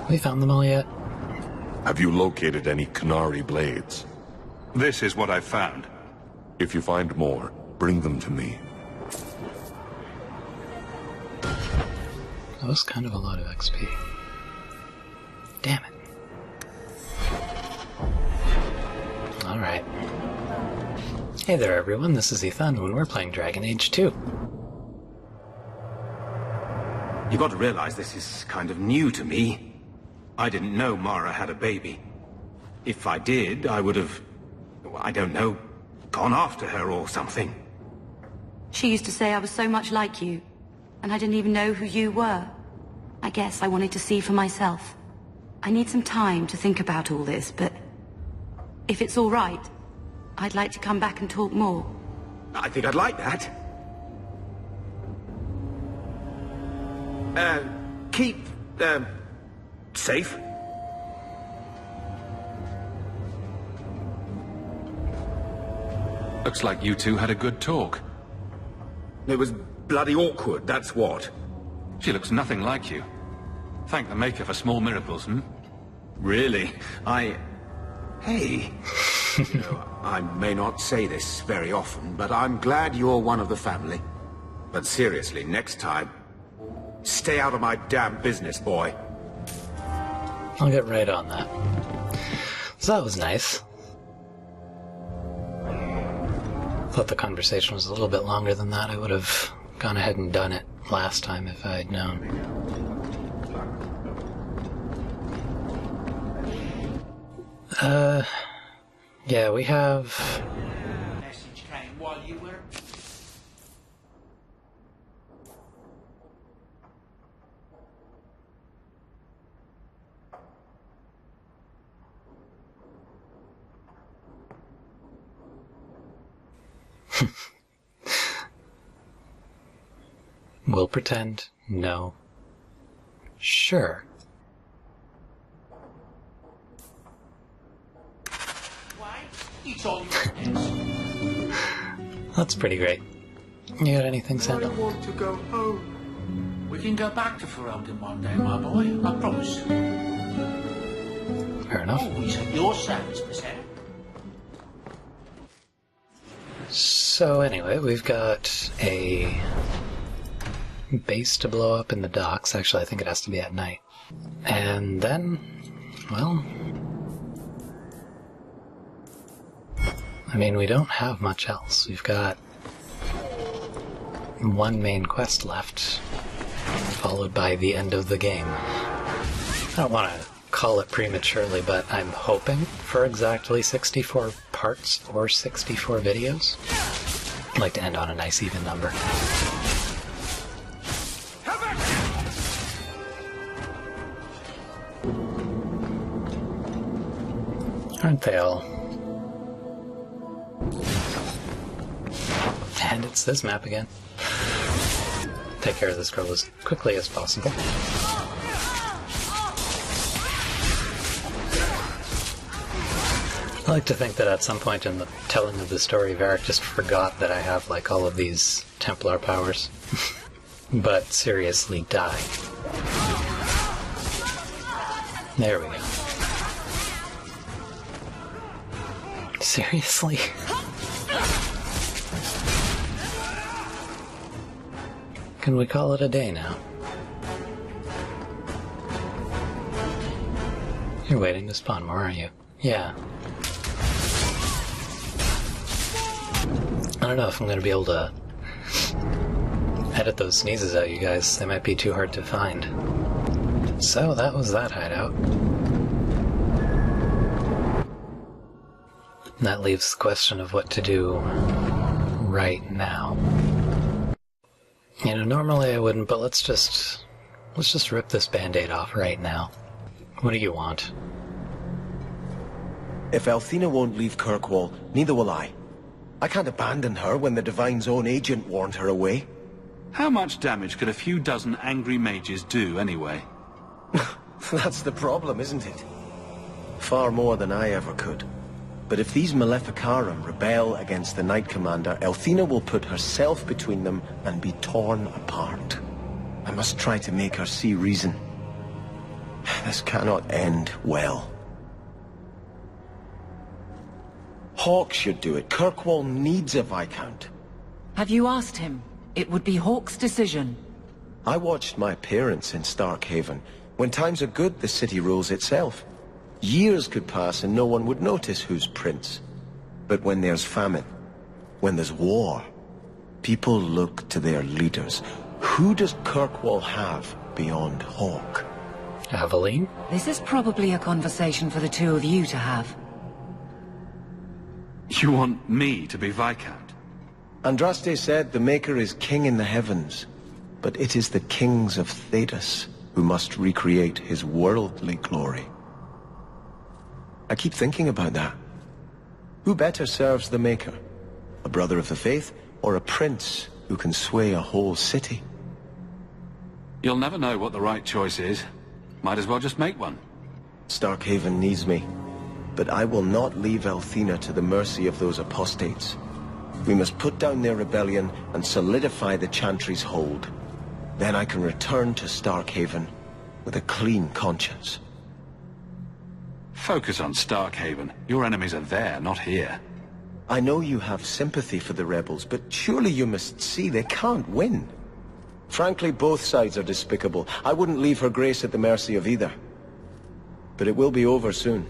We found them all yet? Have you located any Canary blades? This is what I've found. If you find more, bring them to me. That was kind of a lot of XP. Damn it. Alright. Hey there everyone, this is Ethan, and we're playing Dragon Age 2. You've got to realize this is kind of new to me. I didn't know Mara had a baby. If I did, I would have, I don't know, gone after her or something. She used to say I was so much like you, and I didn't even know who you were. I guess I wanted to see for myself. I need some time to think about all this, but if it's all right, I'd like to come back and talk more. I think I'd like that. Keep, safe. Looks like you two had a good talk. It was bloody awkward, that's what. She looks nothing like you. Thank the Maker for small miracles, hmm? Really? Hey. You know, I may not say this very often, but I'm glad you're one of the family. But seriously, next time, stay out of my damn business, boy. I'll get right on that. So that was nice. Thought the conversation was a little bit longer than that. I would have gone ahead and done it last time if I had known. Yeah, we have... Message came while you were... We'll pretend. No. Sure. It's all your That's pretty great. You got anything, Sam? I want to go home. We can go back to Ferelden one day, my boy. I promise. Fair enough. Always at your service, Miss Anne. So anyway, we've got a base to blow up in the docks. Actually, I think it has to be at night. And then, well... I mean, we don't have much else. We've got one main quest left, followed by the end of the game. I don't want to call it prematurely, but I'm hoping for exactly 64 parts or 64 videos. I'd like to end on a nice even number. Aren't they all? And it's this map again. Take care of this girl as quickly as possible. I like to think that at some point in the telling of the story, Varric just forgot that I have, like, all of these Templar powers. But seriously, die. There we go. Seriously? Can we call it a day now? You're waiting to spawn more, aren't you? Yeah. I don't know if I'm going to be able to edit those sneezes out, you guys. They might be too hard to find. So that was that hideout. That leaves the question of what to do right now. You know, normally I wouldn't, but let's just rip this band-aid off right now. What do you want? If Althena won't leave Kirkwall, neither will I. I can't abandon her when the Divine's own agent warned her away. How much damage could a few dozen angry mages do, anyway? That's the problem, isn't it? Far more than I ever could. But if these Maleficarum rebel against the Knight Commander, Althena will put herself between them and be torn apart. I must try to make her see reason. This cannot end well. Hawke should do it. Kirkwall needs a Viscount. Have you asked him? It would be Hawke's decision. I watched my parents in Starkhaven. When times are good, the city rules itself. Years could pass and no one would notice who's prince. But when there's famine, when there's war, people look to their leaders. Who does Kirkwall have beyond Hawke? Aveline? This is probably a conversation for the two of you to have. You want me to be Viscount? Andraste said the Maker is king in the heavens, but it is the kings of Thedas who must recreate his worldly glory. I keep thinking about that. Who better serves the Maker? A brother of the faith, or a prince who can sway a whole city? You'll never know what the right choice is. Might as well just make one. Starkhaven needs me, but I will not leave Althena to the mercy of those apostates. We must put down their rebellion and solidify the Chantry's hold. Then I can return to Starkhaven with a clean conscience. Focus on Starkhaven. Your enemies are there, not here. I know you have sympathy for the rebels, but surely you must see they can't win. Frankly, both sides are despicable. I wouldn't leave Her Grace at the mercy of either. But it will be over soon,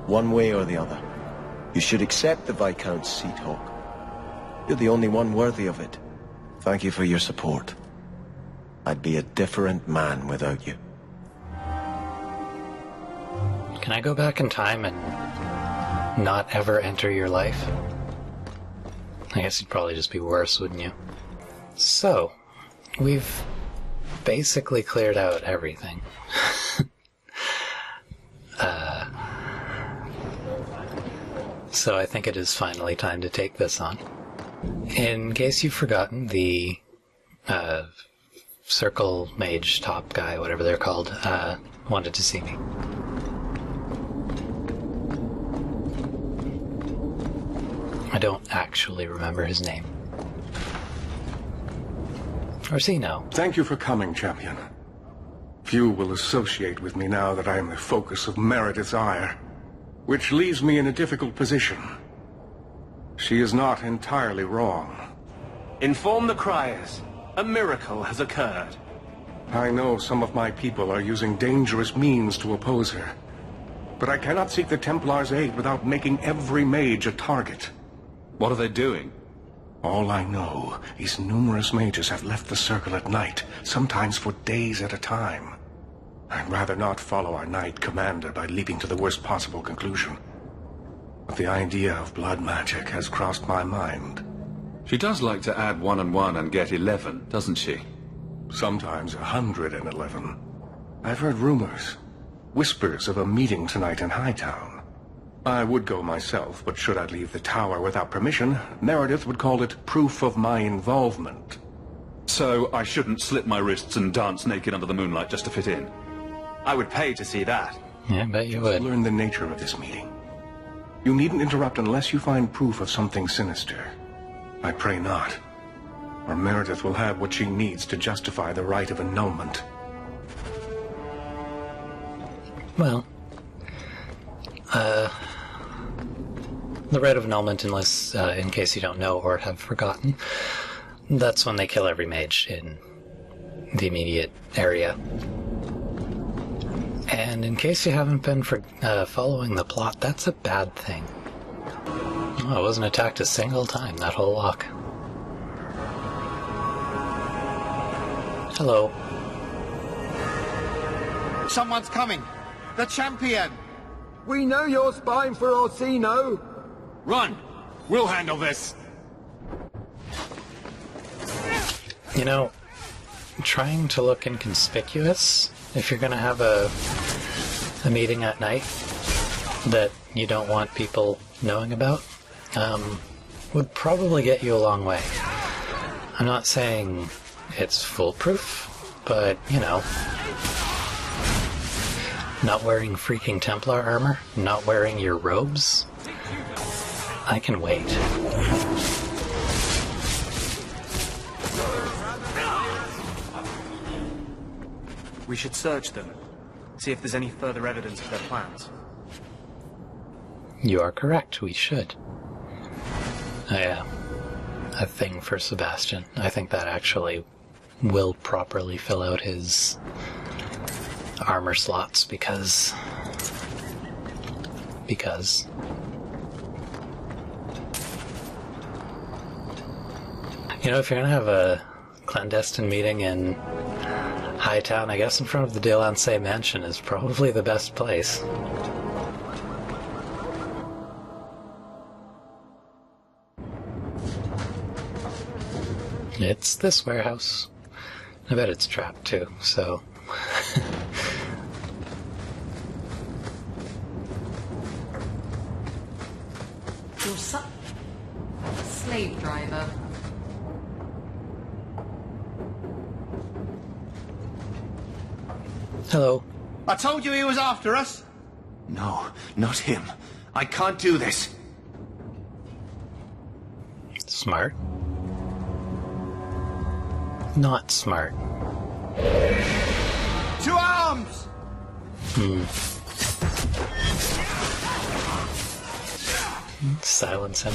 one way or the other. You should accept the Viscount's seat, Hawke. You're the only one worthy of it. Thank you for your support. I'd be a different man without you. Can I go back in time and not ever enter your life? I guess it'd probably just be worse, wouldn't you? So, we've basically cleared out everything. So I think it is finally time to take this on. In case you've forgotten, the circle mage top guy, whatever they're called, wanted to see me. I don't actually remember his name. Or see, no. Thank you for coming, champion. Few will associate with me now that I am the focus of Meredith's ire, which leaves me in a difficult position. She is not entirely wrong. Inform the criers. A miracle has occurred. I know some of my people are using dangerous means to oppose her, but I cannot seek the Templars' aid without making every mage a target. What are they doing? All I know is numerous mages have left the circle at night, sometimes for days at a time. I'd rather not follow our Knight Commander by leaping to the worst possible conclusion. But the idea of blood magic has crossed my mind. She does like to add 1 and 1 and get 11, doesn't she? Sometimes 111. I've heard rumors, whispers of a meeting tonight in Hightown. I would go myself, but should I leave the tower without permission, Meredith would call it proof of my involvement. So I shouldn't slit my wrists and dance naked under the moonlight just to fit in? I would pay to see that. Yeah, I bet you would. Learn the nature of this meeting. You needn't interrupt unless you find proof of something sinister. I pray not, or Meredith will have what she needs to justify the right of annulment. Well, the right of annulment, unless, in case you don't know or have forgotten, that's when they kill every mage in the immediate area. And in case you haven't been following the plot, that's a bad thing. Oh, I wasn't attacked a single time that whole walk. Hello. Someone's coming! The champion! We know you're spying for Orsino! Run! We'll handle this! You know, trying to look inconspicuous, if you're gonna have a meeting at night that you don't want people knowing about, would probably get you a long way. I'm not saying it's foolproof, but, you know, not wearing freaking Templar armor, not wearing your robes, I can wait. We should search them. See if there's any further evidence of their plans. You are correct, we should. Yeah. A thing for Sebastian. I think that actually will properly fill out his armor slots because... You know, if you're gonna have a clandestine meeting in Hightown, I guess in front of the Delancey mansion is probably the best place. It's this warehouse. I bet it's trapped too, so... You're a slave driver. Hello. I told you he was after us. No, not him. I can't do this. Smart. Not smart. To arms! Silence him.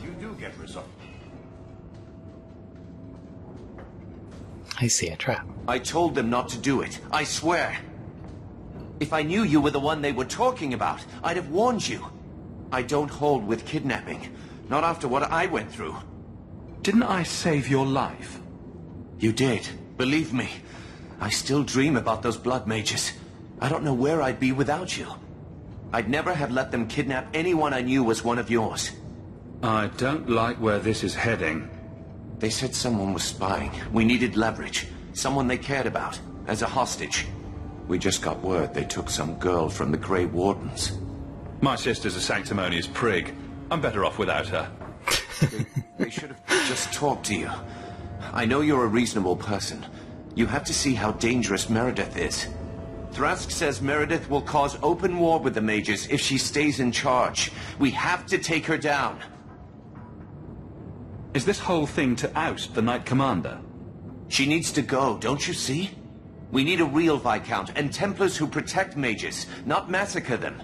You do get results. I see a trap. I told them not to do it. I swear. If I knew you were the one they were talking about, I'd have warned you. I don't hold with kidnapping. Not after what I went through. Didn't I save your life? You did. Believe me. I still dream about those blood mages. I don't know where I'd be without you. I'd never have let them kidnap anyone I knew was one of yours. I don't like where this is heading. They said someone was spying. We needed leverage. Someone they cared about. As a hostage. We just got word they took some girl from the Grey Wardens. My sister's a sanctimonious prig. I'm better off without her. They should have just talked to you. I know you're a reasonable person. You have to see how dangerous Meredith is. Chrask says Meredith will cause open war with the mages if she stays in charge. We have to take her down. Is this whole thing to oust the Knight Commander? She needs to go, don't you see? We need a real Viscount and Templars who protect mages, not massacre them.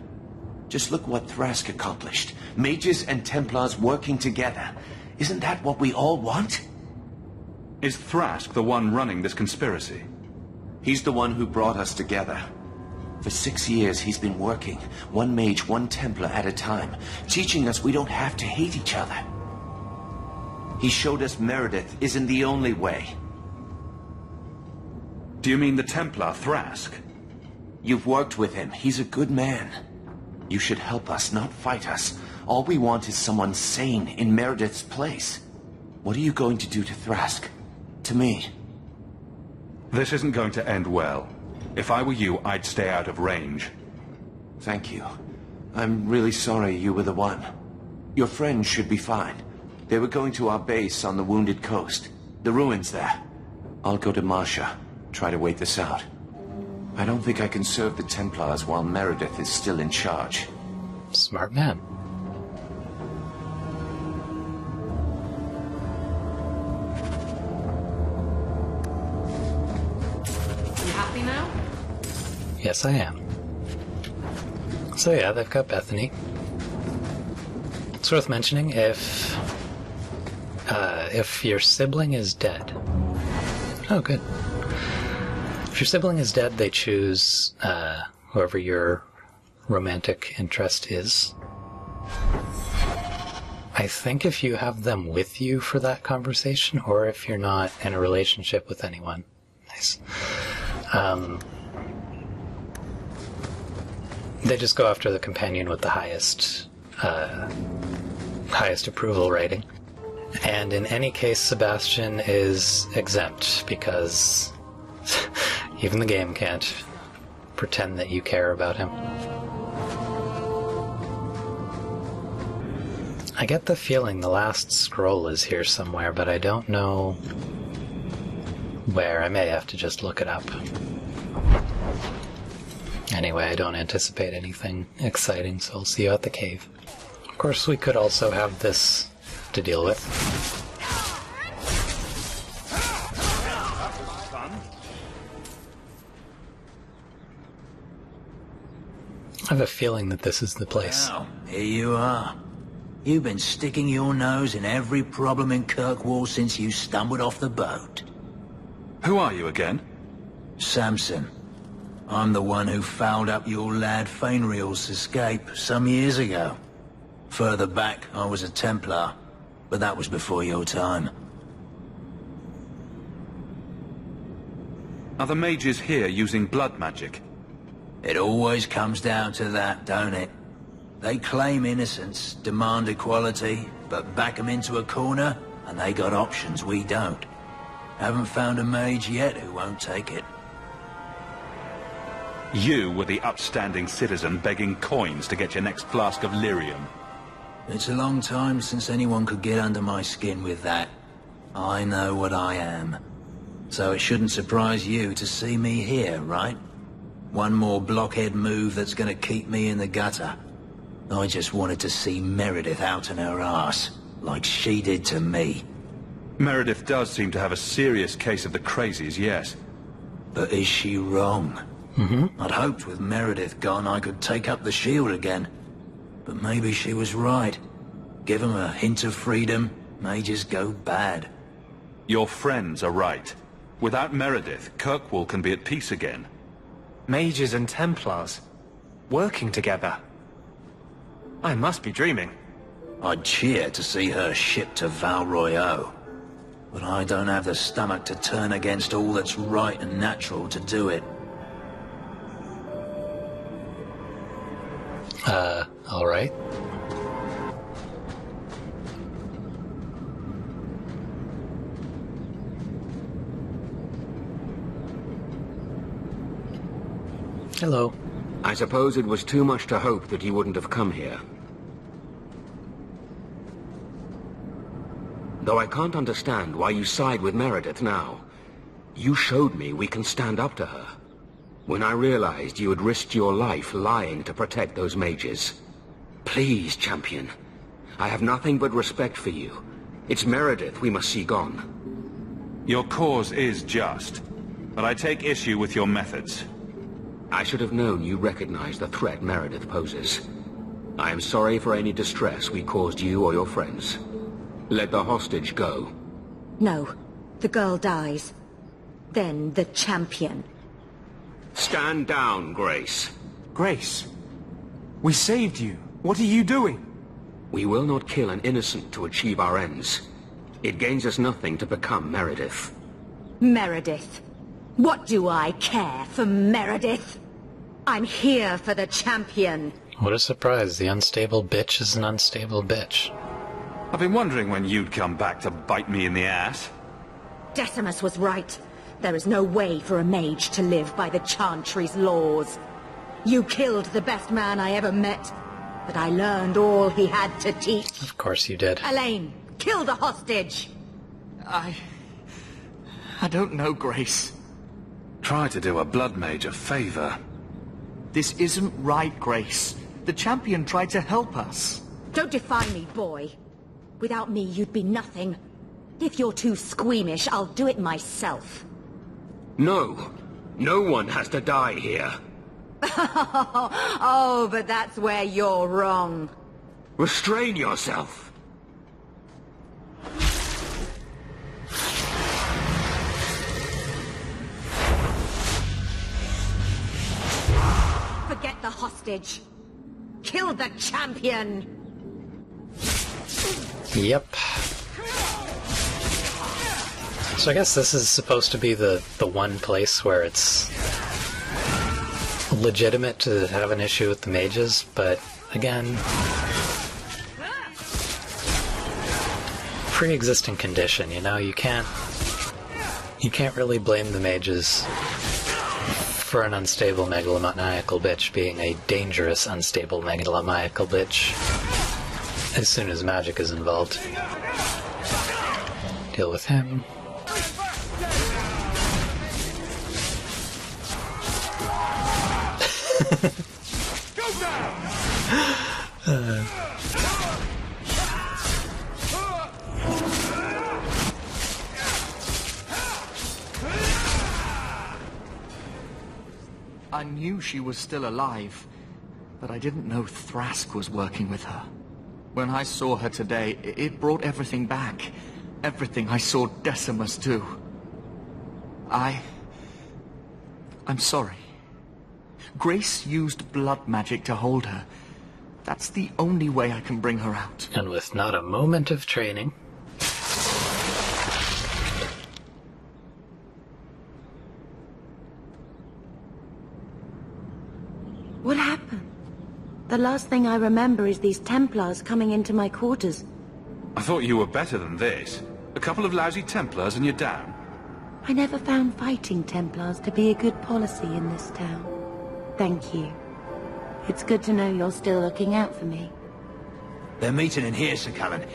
Just look what Chrask accomplished. Mages and Templars working together. Isn't that what we all want? Is Chrask the one running this conspiracy? He's the one who brought us together. For 6 years he's been working, one mage, one Templar at a time, teaching us we don't have to hate each other. He showed us Meredith isn't the only way. Do you mean the Templar, Chrask? You've worked with him. He's a good man. You should help us, not fight us. All we want is someone sane in Meredith's place. What are you going to do to Chrask? To me? This isn't going to end well. If I were you, I'd stay out of range. Thank you. I'm really sorry you were the one. Your friends should be fine. They were going to our base on the Wounded Coast. The ruins there. I'll go to Marsha. Try to wait this out. I don't think I can serve the Templars while Meredith is still in charge. Smart man. You happy now? Yes, I am. So yeah, they've got Bethany. It's worth mentioning if your sibling is dead. Oh, good. If your sibling is dead, they choose whoever your romantic interest is. I think if you have them with you for that conversation, or if you're not in a relationship with anyone. Nice. They just go after the companion with the highest approval rating. And in any case, Sebastian is exempt, because even the game can't pretend that you care about him. I get the feeling the last scroll is here somewhere, but I don't know where. I may have to just look it up. Anyway, I don't anticipate anything exciting, so I'll see you at the cave. Of course, we could also have this to deal with. I have a feeling that this is the place. Well, here you are. You've been sticking your nose in every problem in Kirkwall since you stumbled off the boat. Who are you again? Samson. I'm the one who fouled up your lad Fainriel's escape some years ago. Further back, I was a Templar, but that was before your time. Are the mages here using blood magic? It always comes down to that, don't it? They claim innocence, demand equality, but back them into a corner, and they got options we don't. Haven't found a mage yet who won't take it. You were the upstanding citizen begging coins to get your next flask of lyrium. It's a long time since anyone could get under my skin with that. I know what I am. So it shouldn't surprise you to see me here, right? One more blockhead move that's gonna keep me in the gutter. I just wanted to see Meredith out in her ass, like she did to me. Meredith does seem to have a serious case of the crazies, yes. But is she wrong? I'd hoped with Meredith gone I could take up the shield again. But maybe she was right. Give them a hint of freedom, mages go bad. Your friends are right. Without Meredith, Kirkwall can be at peace again. Mages and Templars, working together. I must be dreaming. I'd cheer to see her shipped to Val Royeaux. But I don't have the stomach to turn against all that's right and natural to do it. Alright. Hello. I suppose it was too much to hope that you wouldn't have come here. Though I can't understand why you side with Meredith now. You showed me we can stand up to her. When I realized you had risked your life lying to protect those mages. Please, champion. I have nothing but respect for you. It's Meredith we must see gone. Your cause is just, but I take issue with your methods. I should have known you recognized the threat Meredith poses. I am sorry for any distress we caused you or your friends. Let the hostage go. No. The girl dies. Then the champion. Stand down, Grace. Grace, we saved you. What are you doing? We will not kill an innocent to achieve our ends. It gains us nothing to become Meredith. Meredith. What do I care for Meredith? I'm here for the champion. What a surprise. The unstable bitch is an unstable bitch. I've been wondering when you'd come back to bite me in the ass. Decimus was right. There is no way for a mage to live by the Chantry's laws. You killed the best man I ever met, but I learned all he had to teach. Of course you did. Elaine, kill the hostage! I don't know, Grace. Try to do a blood mage a favor. This isn't right, Grace. The champion tried to help us. Don't defy me, boy. Without me, you'd be nothing. If you're too squeamish, I'll do it myself. No. No one has to die here. Oh, but that's where you're wrong. Restrain yourself. Forget the hostage. Kill the champion. Yep. So I guess this is supposed to be the one place where it's legitimate to have an issue with the mages, but again, pre-existing condition, you know, you can't really blame the mages for an unstable megalomaniacal bitch being a dangerous unstable megalomaniacal bitch as soon as magic is involved. Deal with him. I knew she was still alive, but I didn't know Chrask was working with her. When I saw her today, it brought everything back. Everything I saw Decimus do. I'm sorry. Grace used blood magic to hold her. That's the only way I can bring her out. And with not a moment of training. What happened? The last thing I remember is these Templars coming into my quarters. I thought you were better than this. A couple of lousy Templars and you're down. I never found fighting Templars to be a good policy in this town. Thank you. It's good to know you're still looking out for me. They're meeting in here, Sir Callan.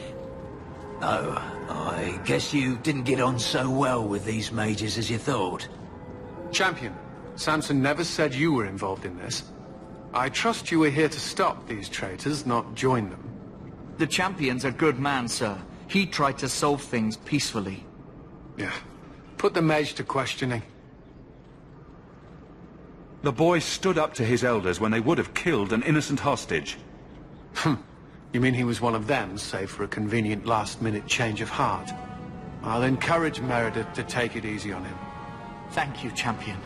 Oh, I guess you didn't get on so well with these mages as you thought. Champion, Samson never said you were involved in this. I trust you were here to stop these traitors, not join them. The Champion's a good man, sir. He tried to solve things peacefully. Yeah. Put the mage to questioning. The boy stood up to his elders when they would have killed an innocent hostage. You mean he was one of them, save for a convenient last-minute change of heart? I'll encourage Meredith to take it easy on him. Thank you, Champion.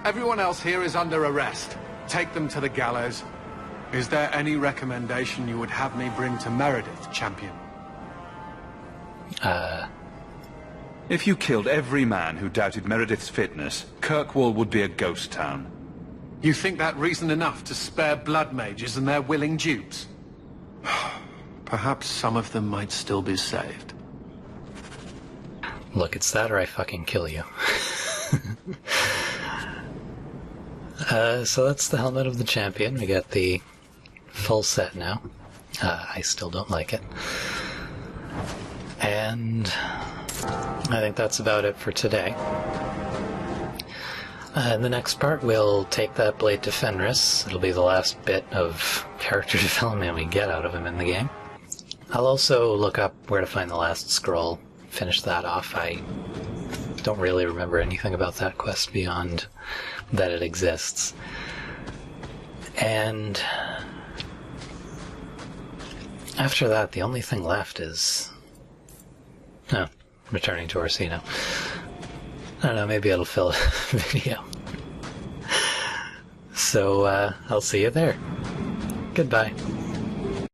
Everyone else here is under arrest. Take them to the gallows. Is there any recommendation you would have me bring to Meredith, Champion? If you killed every man who doubted Meredith's fitness, Kirkwall would be a ghost town. You think that reason enough to spare blood mages and their willing dupes? Perhaps some of them might still be saved. Look, it's that or I fucking kill you. So that's the Helmet of the Champion. We got the full set now. I still don't like it. And I think that's about it for today. In the next part, we'll take that blade to Fenris. It'll be the last bit of character development we get out of him in the game. I'll also look up where to find the last scroll, finish that off. I don't really remember anything about that quest beyond that it exists. And after that, the only thing left is... returning to Orsino. I don't know, maybe it'll fill a video. So, I'll see you there. Goodbye.